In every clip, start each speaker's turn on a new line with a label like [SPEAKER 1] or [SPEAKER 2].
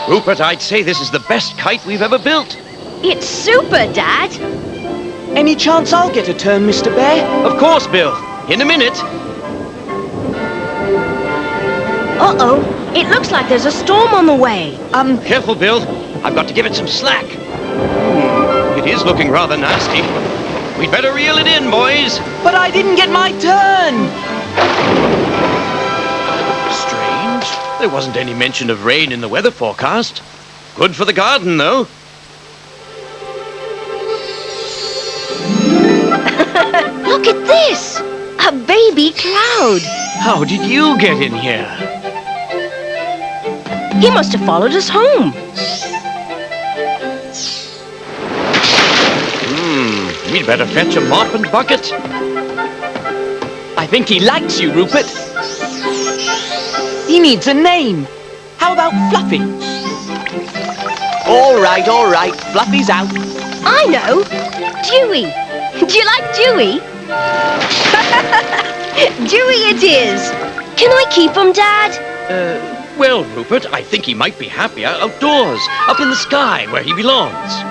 [SPEAKER 1] Rupert, I'd say this is the best kite we've ever built.
[SPEAKER 2] It's super, Dad.
[SPEAKER 3] Any chance I'll get a turn, Mr. Bear?
[SPEAKER 1] Of course, Bill. In a minute.
[SPEAKER 2] Uh-oh. It looks like there's a storm on the way.
[SPEAKER 1] Careful, Bill. I've got to give it some slack. It is looking rather nasty. We'd better reel it in, boys.
[SPEAKER 3] But I didn't get my turn.
[SPEAKER 1] Strange. There wasn't any mention of rain in the weather forecast. Good for the garden, though.
[SPEAKER 2] Look at this! A baby cloud.
[SPEAKER 1] How did you get in here?
[SPEAKER 2] He must have followed us home.
[SPEAKER 1] We'd better fetch a mop and bucket.
[SPEAKER 3] I think he likes you, Rupert. He needs a name. How about Fluffy? All right. Fluffy's out.
[SPEAKER 2] I know. Dewey. Do you like Dewey? Dewey it is. Can I keep him, Dad?
[SPEAKER 1] Well, Rupert, I think he might be happier outdoors, up in the sky, where he belongs.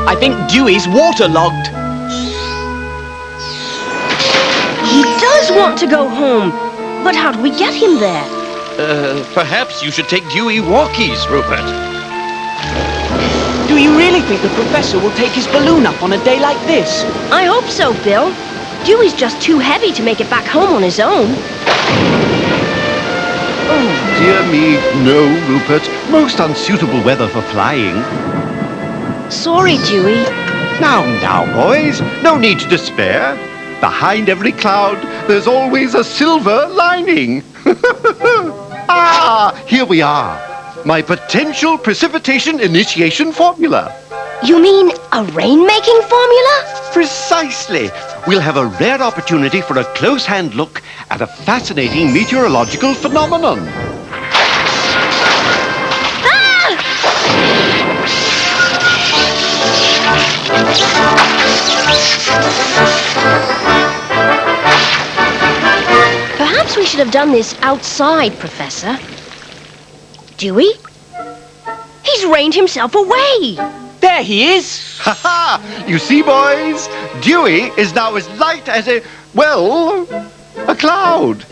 [SPEAKER 3] I think Dewey's waterlogged.
[SPEAKER 2] He does want to go home. But how do we get him there?
[SPEAKER 1] Perhaps you should take Dewey walkies, Rupert.
[SPEAKER 3] Do you really think the professor will take his balloon up on a day like this?
[SPEAKER 2] I hope so, Bill. Dewey's just too heavy to make it back home on his own.
[SPEAKER 4] Oh, dear me, no, Rupert. Most unsuitable weather for flying.
[SPEAKER 2] Sorry, Dewey.
[SPEAKER 4] Now, boys. No need to despair. Behind every cloud, there's always a silver lining. Ah, here we are. My potential precipitation initiation formula.
[SPEAKER 2] You mean a rain-making formula?
[SPEAKER 4] Precisely. We'll have a rare opportunity for a close-hand look at a fascinating meteorological phenomenon.
[SPEAKER 2] Perhaps we should have done this outside, Professor. Dewey? He's rained himself away.
[SPEAKER 3] There he is.
[SPEAKER 4] Ha ha! You see, boys? Dewey is now as light as a cloud.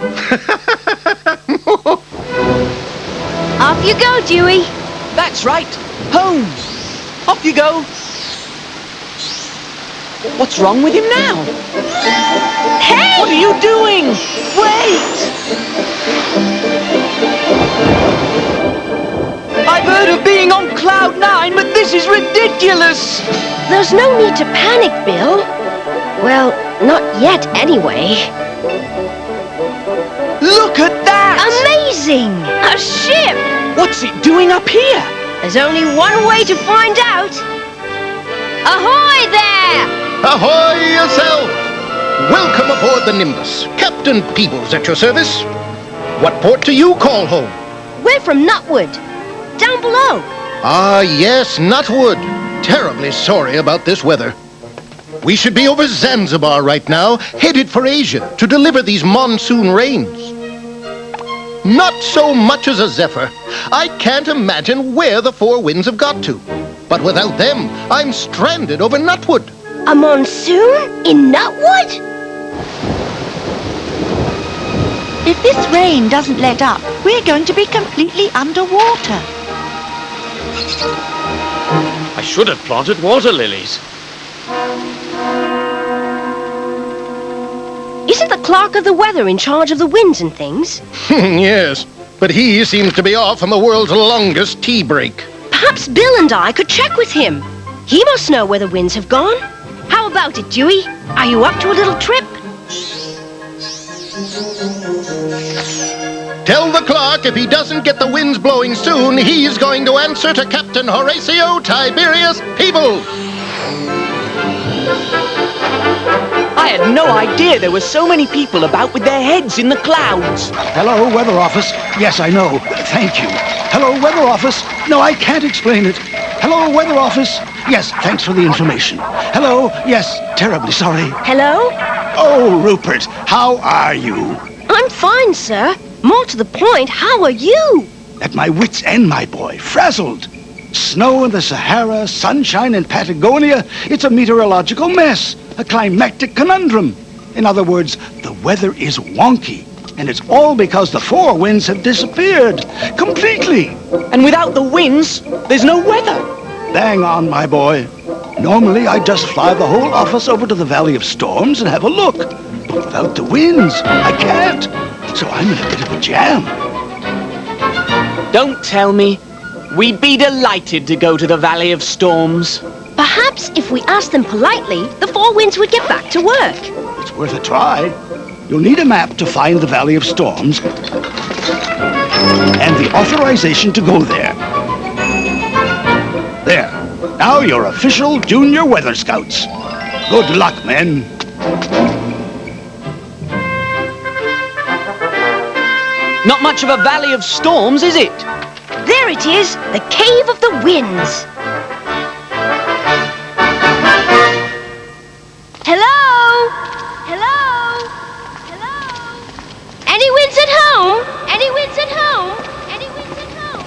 [SPEAKER 2] Off you go, Dewey.
[SPEAKER 3] That's right. Home. Off you go. What's wrong with him now?
[SPEAKER 2] Hey!
[SPEAKER 3] What are you doing? Wait! I've heard of being on cloud 9, but this is ridiculous!
[SPEAKER 2] There's no need to panic, Bill. Well, not yet, anyway.
[SPEAKER 3] Look at that!
[SPEAKER 2] Amazing! A ship!
[SPEAKER 3] What's it doing up here?
[SPEAKER 2] There's only one way to find out. Ahoy there!
[SPEAKER 5] Ahoy yourself! Welcome aboard the Nimbus. Captain Peebles at your service. What port do you call home?
[SPEAKER 2] We're from Nutwood. Down below.
[SPEAKER 5] Ah, yes, Nutwood. Terribly sorry about this weather. We should be over Zanzibar right now, headed for Asia to deliver these monsoon rains. Not so much as a zephyr. I can't imagine where the four winds have got to. But without them, I'm stranded over Nutwood.
[SPEAKER 2] A monsoon in Nutwood?
[SPEAKER 6] If this rain doesn't let up, we're going to be completely underwater.
[SPEAKER 1] I should have planted water lilies.
[SPEAKER 2] Isn't the clerk of the weather in charge of the winds and things?
[SPEAKER 5] Yes, but he seems to be off on the world's longest tea break.
[SPEAKER 2] Perhaps Bill and I could check with him. He must know where the winds have gone. How about it, Dewey? Are you up to a little trip?
[SPEAKER 5] Tell the clerk if he doesn't get the winds blowing soon, he's going to answer to Captain Horatio Tiberius Peebles.
[SPEAKER 3] I had no idea there were so many people about with their heads in the clouds.
[SPEAKER 7] Hello, Weather Office. Yes, I know. Thank you. Hello, Weather Office. No, I can't explain it. Hello, Weather Office. Yes, thanks for the information. Hello. Yes, terribly sorry.
[SPEAKER 2] Hello?
[SPEAKER 7] Oh, Rupert, how are you?
[SPEAKER 2] I'm fine, sir. More to the point, how are you?
[SPEAKER 7] At my wit's end, my boy. Frazzled. Snow in the Sahara, sunshine in Patagonia. It's a meteorological mess. A climactic conundrum. In other words, the weather is wonky. And it's all because the four winds have disappeared. Completely.
[SPEAKER 3] And without the winds, there's no weather.
[SPEAKER 7] Bang on, my boy. Normally, I'd just fly the whole office over to the Valley of Storms and have a look. But without the winds, I can't. So I'm in a bit of a jam.
[SPEAKER 3] Don't tell me. We'd be delighted to go to the Valley of Storms.
[SPEAKER 2] Perhaps if we asked them politely, the four winds would get back to work.
[SPEAKER 7] It's worth a try. You'll need a map to find the Valley of Storms and the authorization to go there. There. Now you're official Junior Weather Scouts. Good luck, men.
[SPEAKER 3] Not much of a Valley of Storms, is it?
[SPEAKER 2] There it is, the Cave of the Winds. Hello? Hello? Hello? Any winds at home? Any winds at home? Any winds at home?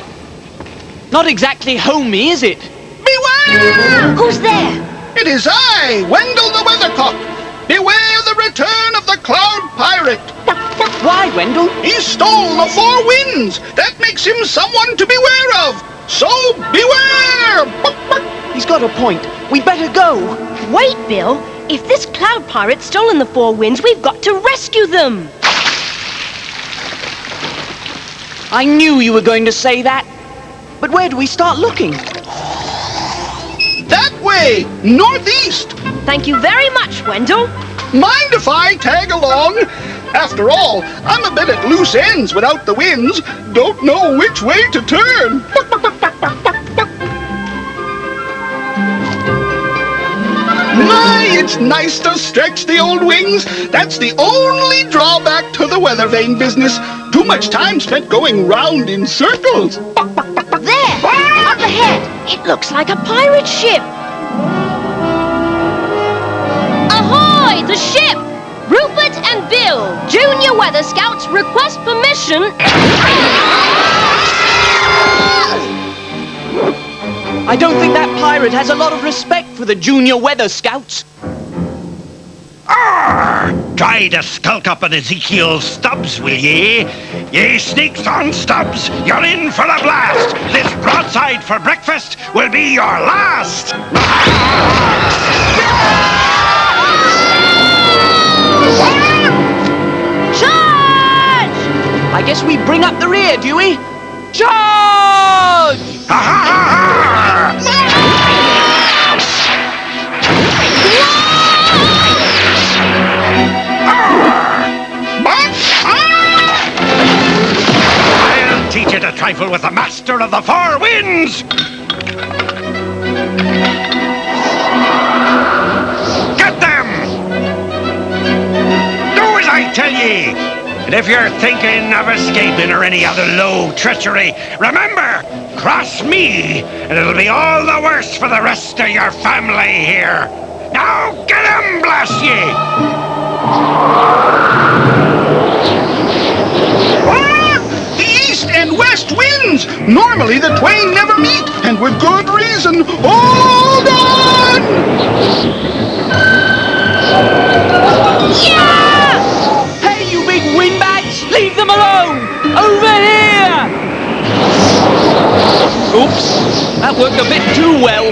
[SPEAKER 3] Not exactly homey, is it?
[SPEAKER 5] Beware!
[SPEAKER 2] Who's there?
[SPEAKER 5] It is I, Wendell the Weathercock. Beware the return of the Cloud Pirate.
[SPEAKER 3] Why, Wendell?
[SPEAKER 5] He stole the four winds. That makes him someone to beware of. So beware!
[SPEAKER 3] He's got a point. We'd better go.
[SPEAKER 2] Wait, Bill. If this cloud pirate's stolen the four winds, we've got to rescue them.
[SPEAKER 3] I knew you were going to say that. But where do we start looking?
[SPEAKER 5] That way, northeast.
[SPEAKER 2] Thank you very much, Wendell.
[SPEAKER 5] Mind if I tag along? After all, I'm a bit at loose ends without the winds. Don't know which way to turn. My, it's nice to stretch the old wings. That's the only drawback to the weather vane business. Too much time spent going round in circles.
[SPEAKER 2] There, up ahead. It looks like a pirate ship. Ahoy, the ship! Rupert and Bill, Junior Weather Scouts, request permission.
[SPEAKER 3] I don't think that pirate has a lot of respect for the Junior Weather Scouts.
[SPEAKER 4] Try to skulk up an Ezekiel Stubbs, will ye? Ye sneaks on Stubbs, you're in for a blast. This broadside for breakfast will be your last.
[SPEAKER 2] Charge!
[SPEAKER 3] I guess we bring up the rear, do we? Charge!
[SPEAKER 4] Ha ha ha ha! I'll teach you to trifle with the master of the four winds! Get them! Do as I tell ye! And if you're thinking of escaping or any other low treachery, remember, cross me, and it'll be all the worse for the rest of your family here. Now get 'em, blast ye!
[SPEAKER 5] The east and west winds! Normally the twain never meet, and with good reason. Hold on!
[SPEAKER 2] Yeah!
[SPEAKER 3] Hey, you big windbags! Leave them alone! Over here! Oops, that worked a bit too well.